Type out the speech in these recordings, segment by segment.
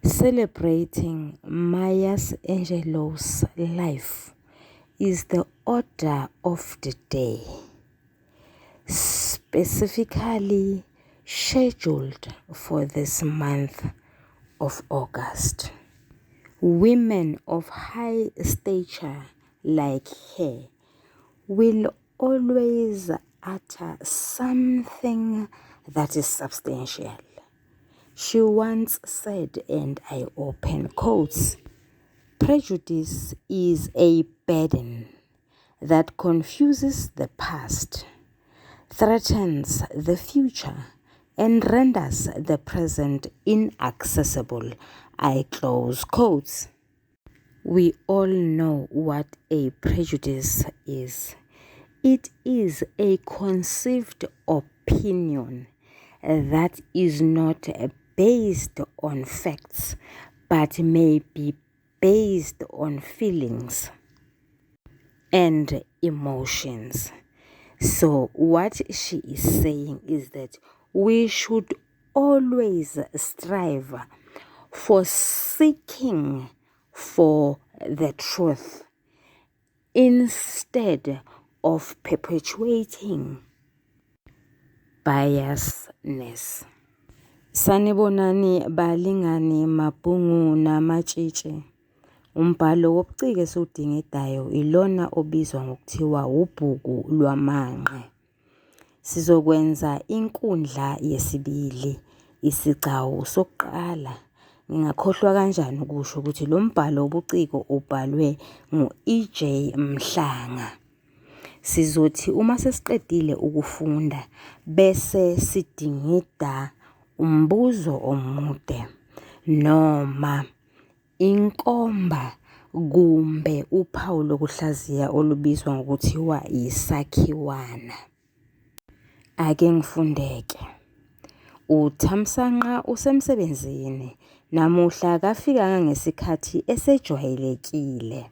Celebrating Maya Angelou's life is the order of the day, specifically scheduled for this month of August. Women of high stature like her will always utter something that is substantial. She once said, and I open quotes, "Prejudice is a burden that confuses the past, threatens the future, and renders the present inaccessible." I close quotes. We all know what a prejudice is. It is a conceived opinion that is not based on facts, but may be based on feelings and emotions. So what she is saying is that we should always strive for seeking for the truth instead of perpetuating biasness. Sanibonani balingani mabhungu namatshitshi. Umbhalo wobuciko esiwudingedayo ilona obizwa ngokuthiwa ubhuku lwamanqe. Sizokwenza inkundla yesibili, isigcawu sokuqala. Ngingakhohlwa kanjani ukusho ukuthi lo mbhalo wobuciko ubhalwe ngu-E.J. Mhlanga. Sizothi uma sesiqedile ukufunda bese sidingida umbuzo omude noma inkomba kumbe uphawu lokuhlaziya olubizwa ngokuthiwa isakhiwana. Ake ngifundeke. UThamsanqa usemsebenzini. Namuhla kafikanga ngesikhathi esejwayelekile.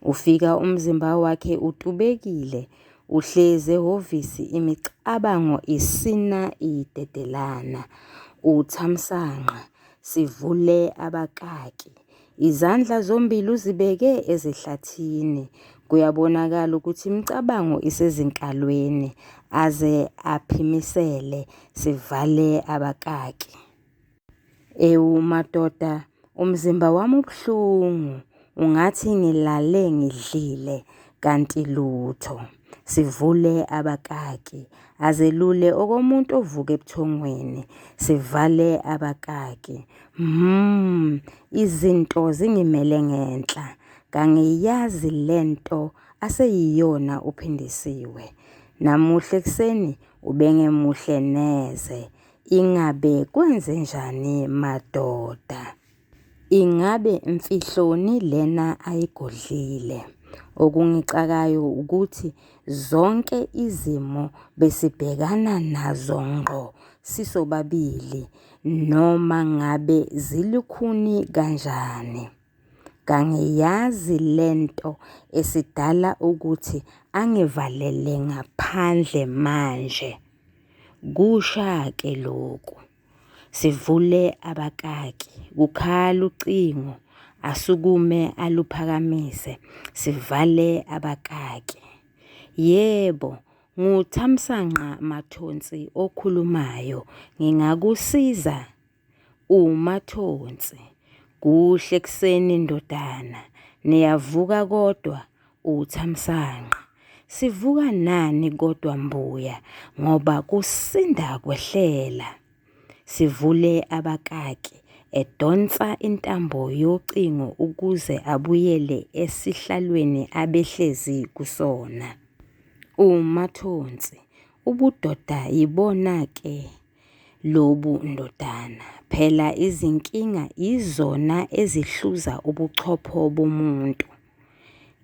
Ufika umzimba wakhe utubekile. Uhlezi ehhovisi imicabango isina idedelana. UThamsanqa sivule abakaki. Izandla zombili uzibeke ezihlathini. Kuyabonakala ukuthi imicabango isezinkalweni aze aphimisele. Sivale abakaki. Ewu madoda, umzimba wami ubuhlungu. Ungathi ngilale ngidlile kanti lutho. Sivule abakaki. Azelule okomuntu ovuka ebuthongweni. Sivale abakaki. Izinto zingimele ngenhla. Kangiyazi lento aseyiyona uphindisiwe. Namuhla ekuseni ubengemuhle neze. Ingabe kwenze njani madoda? Ingabe imfihloni lena ayigodlile? Okungicakayo ukuthi zonke izimo besibhekana nazo ngqo sisobabili noma ngabe zilukhuni kanjani. Kangiyazi lento esidala ukuthi angivalele ngaphandle manje. Kusha-ke lokhu. Sivule abakaki. Kukhala ucingo. Asukume aluphakamise. Sivale abakaki. Yebo, nguThamsanqa Mathonsi okhulumayo. Ngingakusiza. uMathonsi. Kuhle kuseni ndodana. Niyavuka kodwa uThamsanqa. Sivuka nani kodwa mbuya ngoba kusinda kwehlela. Sivule abakaki. Edonsa intambo yocingo ukuze abuyele esihlalweni abehlezi kusona. uMathonsi. Ubudoda yibona-ke lobu ndodana. Phela izinkinga izona ezihluza ubuchopho bomuntu.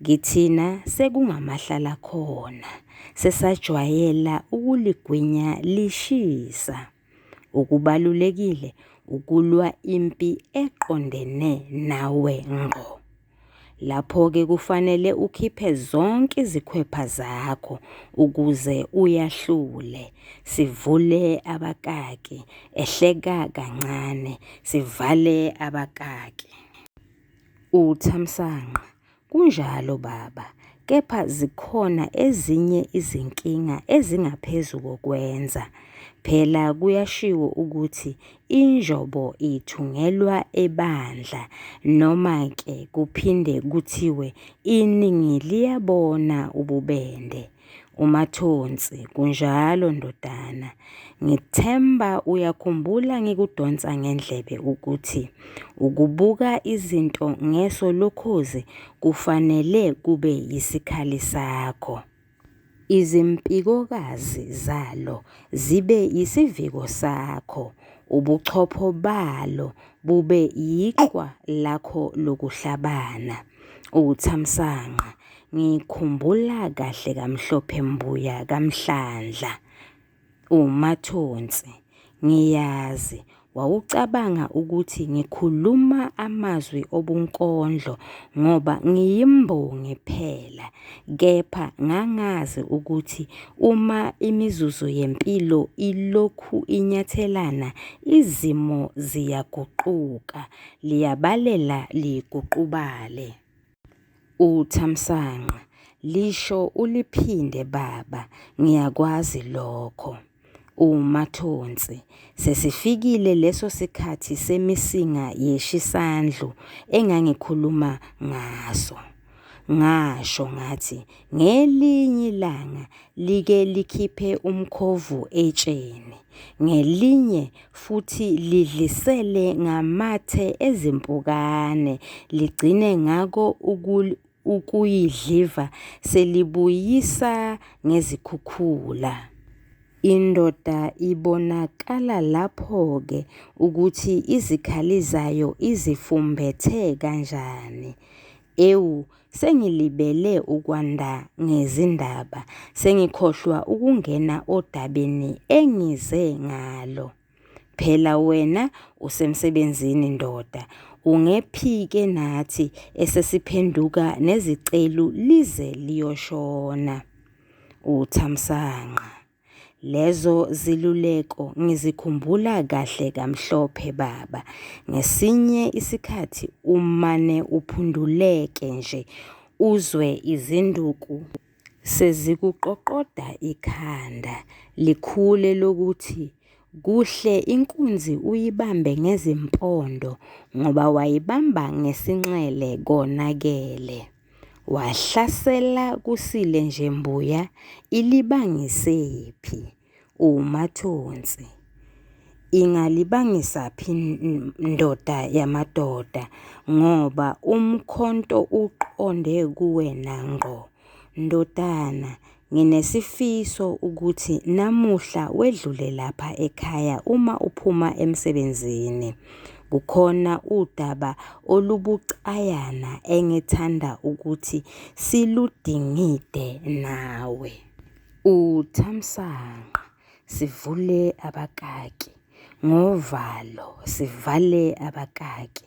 Kithina sekungamahlala khona. Sesajwayela ukuligwinya lishisa. Ukubalulekile ukulwa impi eqondene nawe ngqo. Lapho-ke kufanele ukhiphe zonke izikhwepha zakho ukuze uyahlule. Sivule abakaki, ehleka kancane, sivale abakaki. Uthamsanqa, kunjalo baba, kepha zikhona ezinye izinkinga ezingaphezu kokwenza. Phela kuyashiwo ukuthi injobo ithungelwa ebandla, noma-ke kuphinde kuthiwe iningi liyabona ububende. UMathonsi, kunjalo ndodana. Ngithemba uyakhumbula ngikudonsa ngendlebe ukuthi ukubuka izinto ngeso lokhozi kufanele kube yisikhali sakho. Izimpikokazi zalo zibe yisiviko sakho, ubuchopho balo bube yiqwa lakho lokuhlabana. Uthamsanqa, ngikhumbula kahle kaMhlophe Mbuya kaMhlandla. UMathonsi, ngiyazi wawucabanga ukuthi ngikhuluma amazwi obunkondlo ngoba ngiyimbongi phela, kepha ngangazi ukuthi uma imizuzu yempilo ilokhu inyathelana, izimo ziyaguquka, liyabalela liguqubale. Uthamsanqa, lisho uliphinde baba, ngiyakwazi lokho. UMathonsi, sesifikile leso sikhathi semisinga yeshisandlu engangikhuluma ngaso. Ngasho ngathi ngelinye ilanga like likhiphe umkhovu etsheni, ngelinye futhi lidlisele ngamathe ezimpukane, ligcine ngako ukuyidliva selibuyisa ngezikhukhula. Indoda ibonakala lapho-ke ukuthi izikhali zayo izifumbethe kanjani. Ewu, sengilibele ukwanda ngezindaba, sengikhohlwa ukungena odabeni engize ngalo. Phela wena usemsebenzini ndoda, ungephike nathi esesiphenduka nezicelu lize liyoshona. Uthamsanqa, lezo ziluleko ngizikhumbula kahle kaMhlophe baba. Ngesinye isikhathi umane uphunduleke nje uzwe izinduku sezikuqoqoda ikhanda, likhule lokuthi kuhle inkunzi uyibambe ngezimpondo ngoba wayibamba ngesinxele konakele. Wahlasela kusile nje Mbuya, ilibangisephi? UMathonsi, ingalibangisa phi ndoda yamadoda ngoba umkhonto uqonde kuwena ngqo. Ndodana, nginesifiso ukuthi namuhla wedlule lapha ekhaya uma uphuma emsebenzini. Kukhona udaba olubucayana engithanda ukuthi siludingide nawe. Uthamsanqa, sivule abakaki, ngovalo sivale abakaki.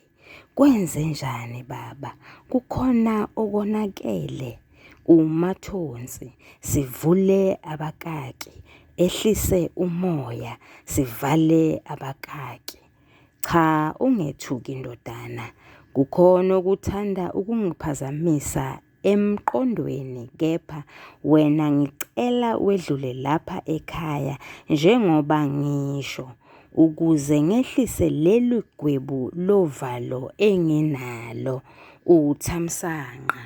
Kwenze njani baba? Kukhona okonakele. UMathonsi, sivule abakaki, ehlise umoya, sivale abakaki. Cha, ungethuki ndodana, kukhona okuthanda ukungiphazamisa emqondweni, kepha wena ngicela wedlule lapha ekhaya njengoba ngisho, ukuze ngehlise leli gwebu lovalo enginalo. Uthamsanqa,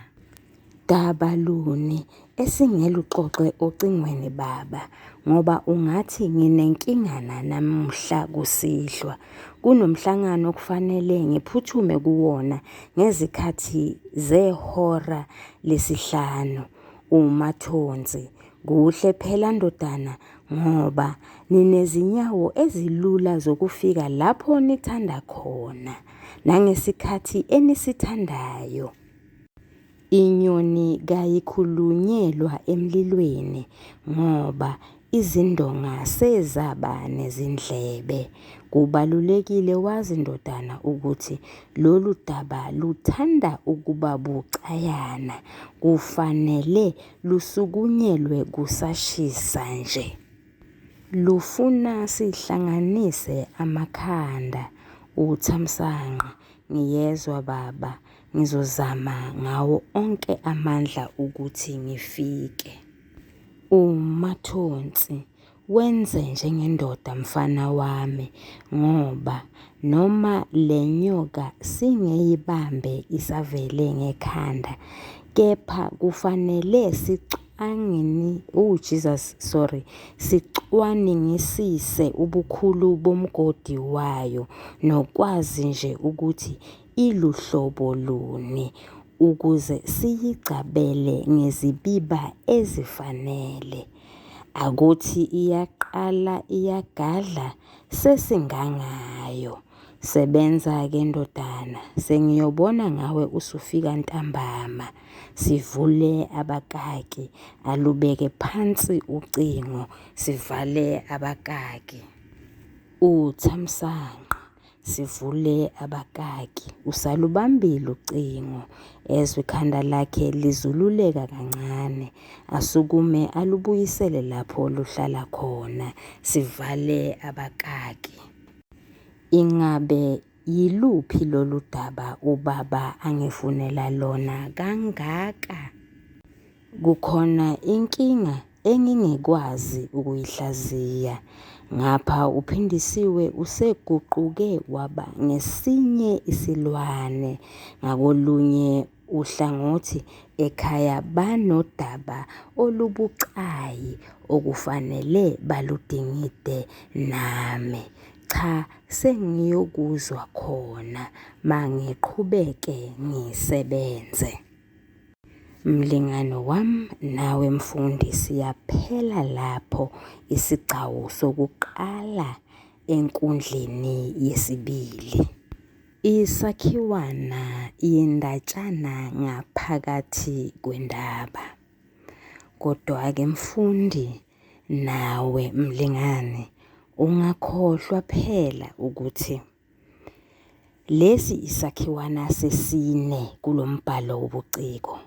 daba luni esingeluxoxe ocingweni baba, ngoba ungathi nginenkingana namuhla kusihlwa. Kunomhlangano okufanele ngiphuthume kuwona ngezikhathi zehora lesihlanu. UMathonsi, kuhle phela ndodana ngoba ninezinyawo ezilula zokufika lapho nithanda khona nangesikhathi enisithandayo. Inyoni kayikhulunyelwa emlilweni ngoba izindonga sezaba nezindlebe. Kubalulekile wazi ndodana ukuthi lolu daba luthanda ukuba bucayana, kufanele lusukunyelwe kusashisa nje. Lufuna sihlanganise amakhanda. UThamsanqa, ngiyezwa baba, ngizozama ngawo onke amandla ukuthi ngifike. UMathonsi, wenze njengendoda mfana wami, ngoba noma le nyoka singeyibambe isavele ngekhanda, kepha kufanele sicwaningisise ubukhulu bomgodi wayo nokwazi nje ukuthi iluhlobo luni, ukuze siyigcabele ngezibiba ezifanele. Akuthi iyaqala iyagadla sesingangayo. Sebenza-ke ndodana, sengiyobona ngawe usufika ntambama. Sivule abakaki, alubeke phansi ucingo, sivale abakaki. UThamsanqa, sivule abakaki, usalubambile ucingo. Ezwe ikhanda lakhe lizululeka kancane, asukume alubuyisele lapho luhlala khona. Sivale abakaki. Ingabe yiluphi lolu daba ubaba angifunela lona kangaka? Kukhona inkinga engingekwazi ukuyihlaziya. Ngapha uphindisiwe useguquke waba ngesinye isilwane. Ngakolunye uhlangothi ekhaya banodaba olubucayi okufanele baludingide nami. Cha, sengiyokuzwa khona mangiqhubeke ngisebenze. Mlingane wami nawe mfundi, siyaphela lapho isigcawu sokuqala enkundleni yesibili. Isakhiwana yendatshana ngaphakathi kwendaba. Kodwa-ke mfundi, nawe mlingane, ungakhohlwa phela ukuthi lesi isakhiwana sesine kulo mbhalo wobuciko.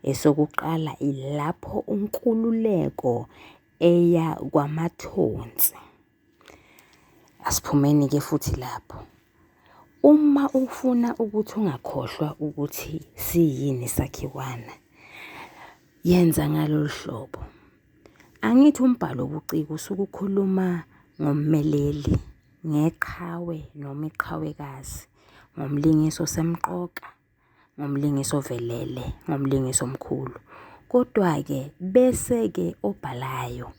Esokuqala ilapho unkululeko eya kwamathonsi. Asiphumeni-ke futhi lapho. Uma ufuna ukuthi ungakhohlwa ukuthi siyini isakhiwana, yenza ngalolu hlobo. Angithi umbhalo wobuciko usukukhuluma ngommeleli, ngeqhawe noma iqhawekazi, ngomlingiso semqoka, ngomlingiso velele, ngomlingiso omkhulu. Kodwa-ke bese-ke obhalayo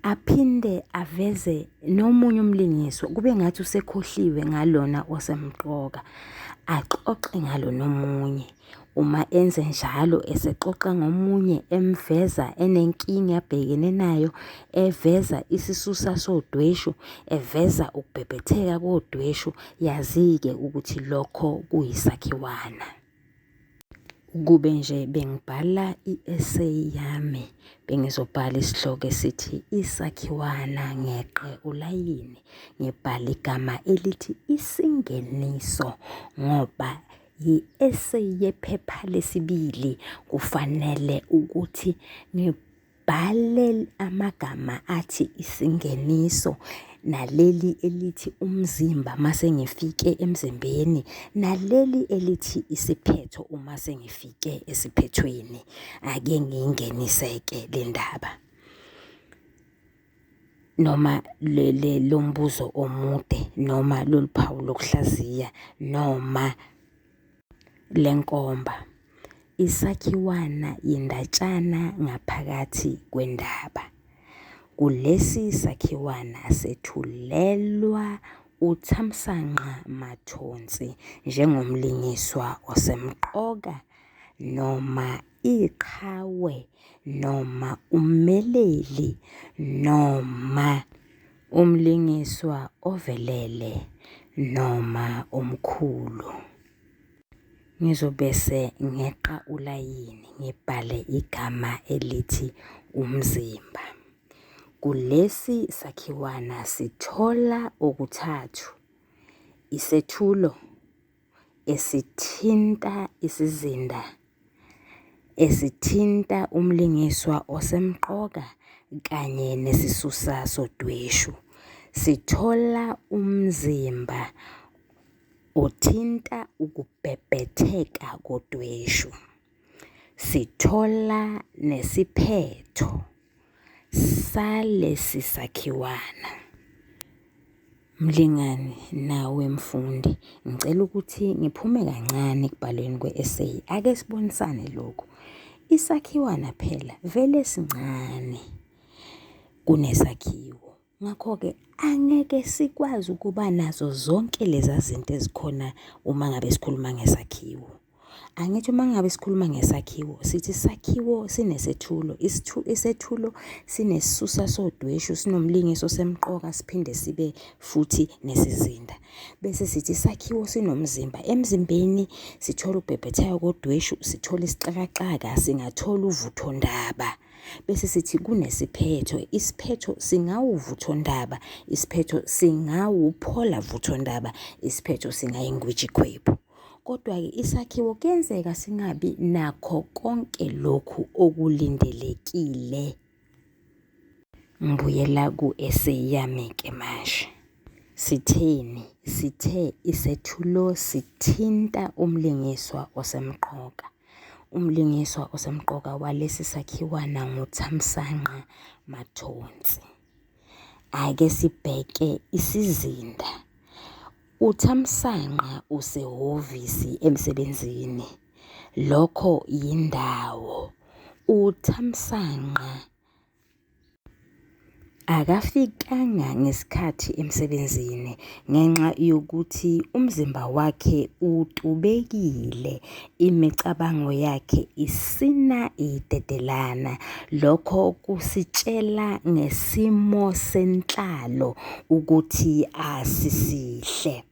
aphinde aveze nomunye umlingiso, kube ngathi usekhohliwe ngalona osemqoka, axoxe ngalo nomunye. Uma enze njalo esexoxa ngomunye, emveza enenkinga abhekene nayo, eveza isisusa sodweshu, eveza ukubhebhetheka kodweshu, yazi-ke ukuthi lokho kuyisakhiwana. Kube nje bengibhala i-essay yami, bengizobhala isihloko esithi isakhiwana ngeqe ulayini, ngibhala igama elithi isingeniso, ngoba yi-essay yephepha lesibili. Kufanele ukuthi ngibhale amagama athi isingeniso, naleli elithi umzimba mase ngifike emzimbeni, naleli elithi isiphetho uma sengifike esiphethweni. Ake ngiyingenise-ke le ndaba, noma lo mbuzo omude, noma lolu phawu lokuhlaziya, noma lenkomba. Isakhiwana yendatshana ngaphakathi kwendaba. Kulesi sakhiwana sethulelwa uThamsanqa Mathonsi njengomlingiswa osemqoka, noma iqhawe, noma ummeleli, noma umlingiswa ovelele, noma omkhulu. Ngizobese ngeqa ulayini, ngibhale igama elithi umzimba. Kulesi sakhiwana sithola okuthathu. isethulo esithinta isizinda, esithinta umlingiswa osemqoka kanye nesisusa sodweshu. Sithola umzimba othinta ukubhebhetheka kodweshu. Sithola nesiphetho salesi sakhiwana. Mlingani nawe mfundi, ngicela ukuthi ngiphume kancane ekubhalweni kwe-essay. Ake sibonisane lokhu. Isakhiwana phela vele sincane kunesakhiwo. Ngakho-ke angeke sikwazi ukuba nazo zonke leza zinto ezikhona uma ngabe sikhuluma ngesakhiwo. Angithi uma ngabe sikhuluma ngesakhiwo, sithi isakhiwo sinesethulo, isethulo sinesisusa sodweshu, sinomlingiso semqoka, siphinde sibe futhi nesizinda. Bese sithi isakhiwo sinomzimba, emzimbeni sithola ukubhebhetheka kodweshu, sithola isixakaxaka, singathola uvuthondaba. Bese sithi kunesiphetho, isiphetho singawuvuthondaba, isiphetho singawuphola vuthondaba, isiphetho singayingwijikhwebu. Kodwa-ke isakhiwo kuyenzeka singabi nakho konke lokhu okulindelekile. Ngibuyela ku-essay yami-ke manje. Sitheni? Sithe isethulo sithinta umlingiswa osemqoka. Umlingiswa osemqoka walesi sakhiwana nguThamsanqa Mathonsi. Ake sibheke isizinda. UThamsanqa usehhovisi emsebenzini. Lokho yindawo. UThamsanqa akafikanga ngesikhathi emsebenzini ngenxa yokuthi umzimba wakhe utubekile, imicabango yakhe isina idedelana. Lokho kusitshela ngesimo senhlalo ukuthi asisihle.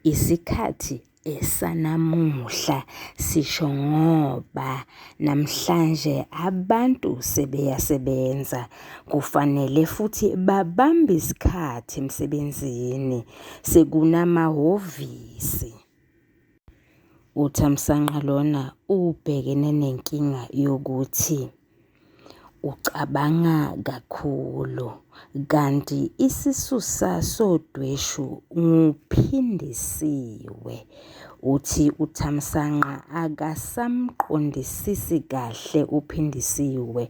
Isikhathi esanamuhla sisho ngoba namhlanje abantu sebeyasebenza, kufanele futhi babambe isikhathi emsebenzini, sekunamahhovisi. UThamsanqa lona ubhekene nenkinga yokuthi ucabanga kakhulu, kanti isisusa sodweshu nguphindisiwe. Uthi uThamsanqa akasamqondisisi kahle uphindisiwe.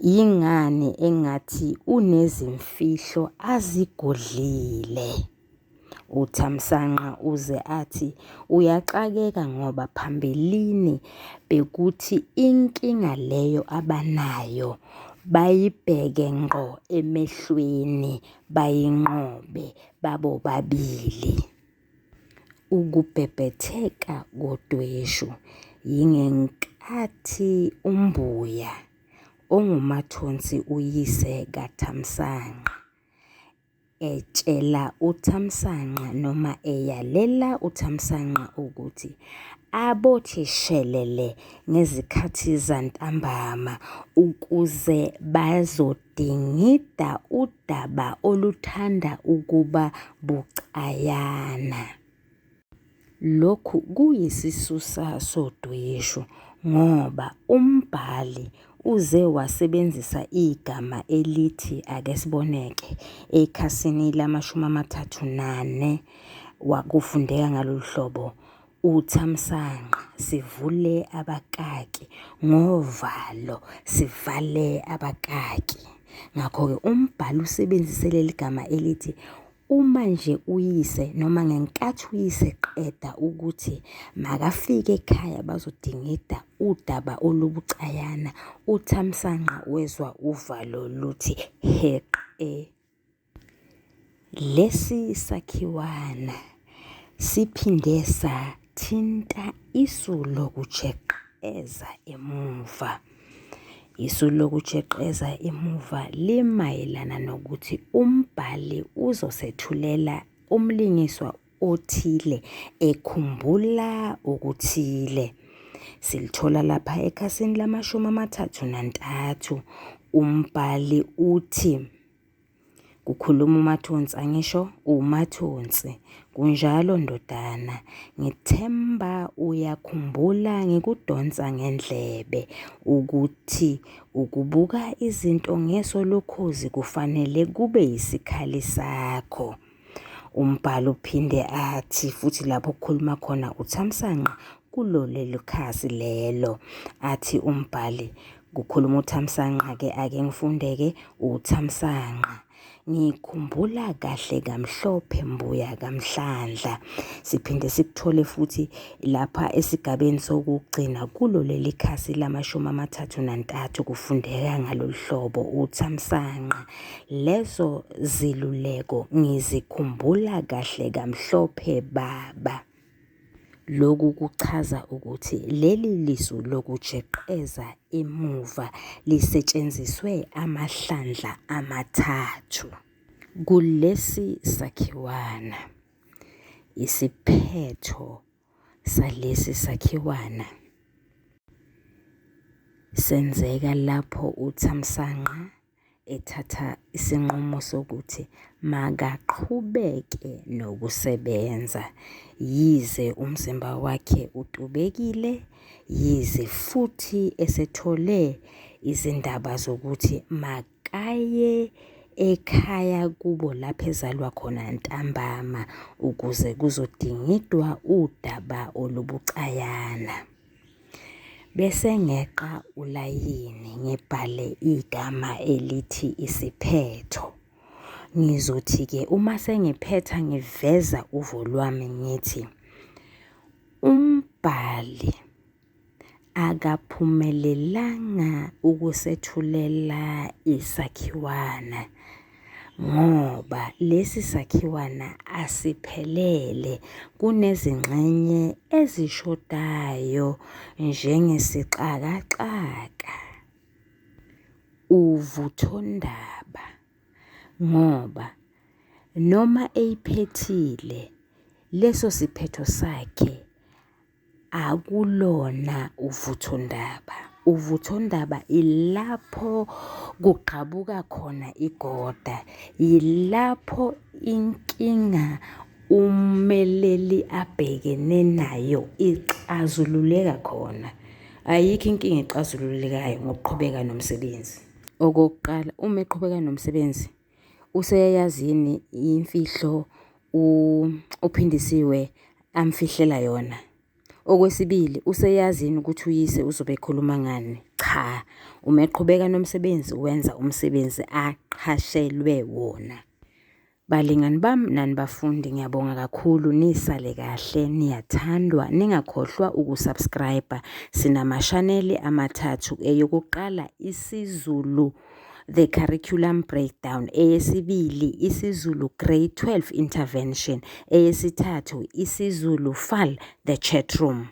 Yingani engathi unezimfihlo azigodlile. UThamsanqa uze athi uyaxakeka ngoba phambilini bekuthi inkinga leyo abanayo bayibheke ngqo emehlweni, bayinqobe babo babili. Ukubhebhetheka kodweshu yingenkathi uMbuya onguMathonsi uyise kaThamsanqa etshela uThamsanqa noma eyalela uThamsanqa ukuthi abothishelele ngezikhathi zantambama ukuze bazodingida udaba oluthanda ukuba bucayana. Lokhu kuyisisusa sodweshu ngoba umbhali uze wasebenzisa igama elithi, ake siboneke ekhasini lama-34 wakufundeka ngalolu hlobo. UThamsanqa sivule abakaki ngovalo, sivale abakaki. Ngakho-ke umbhali usebenzise leli gama elithi uma nje uyise noma ngenkathi uyise qeda ukuthi makafike ekhaya bazodingida udaba olubucayana, uThamsanqa wezwa uvalo luthi heqe. Lesi sakhiwana siphinde sathinta isu lokujeqeza emuva. Isu lokujeqeza emuva limayelana nokuthi umbhali uzosethulela umlingiswa othile ekhumbula okuthile. Silithola lapha ekhasini lama-33. Umbhali uthi Kukhuluma uMathonsi, angisho uMathonsi. Kunjalo ndodana, ngithemba uyakhumbula ngikudonsa ngendlebe ukuthi ukubuka izinto ngeso lokhozi kufanele kube yisikhali sakho. Umbhalo uphinde athi futhi lapho kukhuluma khona uThamsanqa kulo leli khasi lelo, athi umbhali kukhuluma uThamsanqa-ke, ake ngifunde-ke uThamsanqa. Ngikhumbula kahle kamhlophe mbuya kamhlandla. Siphinde sikuthole futhi lapha esigabeni sokugcina kulo leli khasi lama-33 kufundeka ngalolu hlobo uThamsanqa. Lezo ziluleko ngizikhumbula kahle kamhlophe baba. Lokhu kuchaza ukuthi leli lisu lokujeqeza emuva lisetshenziswe amahlandla amathathu. Kulesi sakhiwana, isiphetho salesi sakhiwana senzeka lapho uThamsanqa ethatha isinqumo sokuthi makaqhubeke nokusebenza, yize umzimba wakhe utubekile, yize futhi esethole izindaba zokuthi makaye ekhaya kubo lapho ezalwa khona ntambama ukuze kuzodingidwa udaba olubucayana. Bese ngeqa ulayini ngibhale igama elithi isiphetho. Ngizothi-ke uma sengiphetha ngiveza uvo lwami ngithi umbhali akaphumelelanga ukusethulela isakhiwana ngoba lesi sakhiwana asiphelele, kunezingxenye ezishodayo njengesixakaxaka, uvuthondaba, ngoba noma eyiphethile leso siphetho sakhe akulona uvuthondaba. Uvuthondaba ilapho kugqabuka khona igoda, yilapho inkinga umeleli abhekene nayo ixazululeka khona. Ayikho inkinga exazululekayo ngokuqhubeka nomsebenzi. Okokuqala, uma eqhubeka nomsebenzi useyayazini imfihlo uPhindisiwe amfihlela yona. Okwesibili, useyazini ukuthi uyise uzobe ekhuluma ngani. Cha, uma eqhubeka nomsebenzi wenza umsebenzi aqhashelwe wona. Balingani bami nani bafundi, ngiyabonga kakhulu, nisale kahle, niyathandwa. Ningakhohlwa ukusubscribe. Sinamashaneli amathathu, eyokuqala isiZulu The Curriculum Breakdown, eyesibili isiZulu Grade 12 Intervention, eyesithathu isiZulu FAL The Chat Room.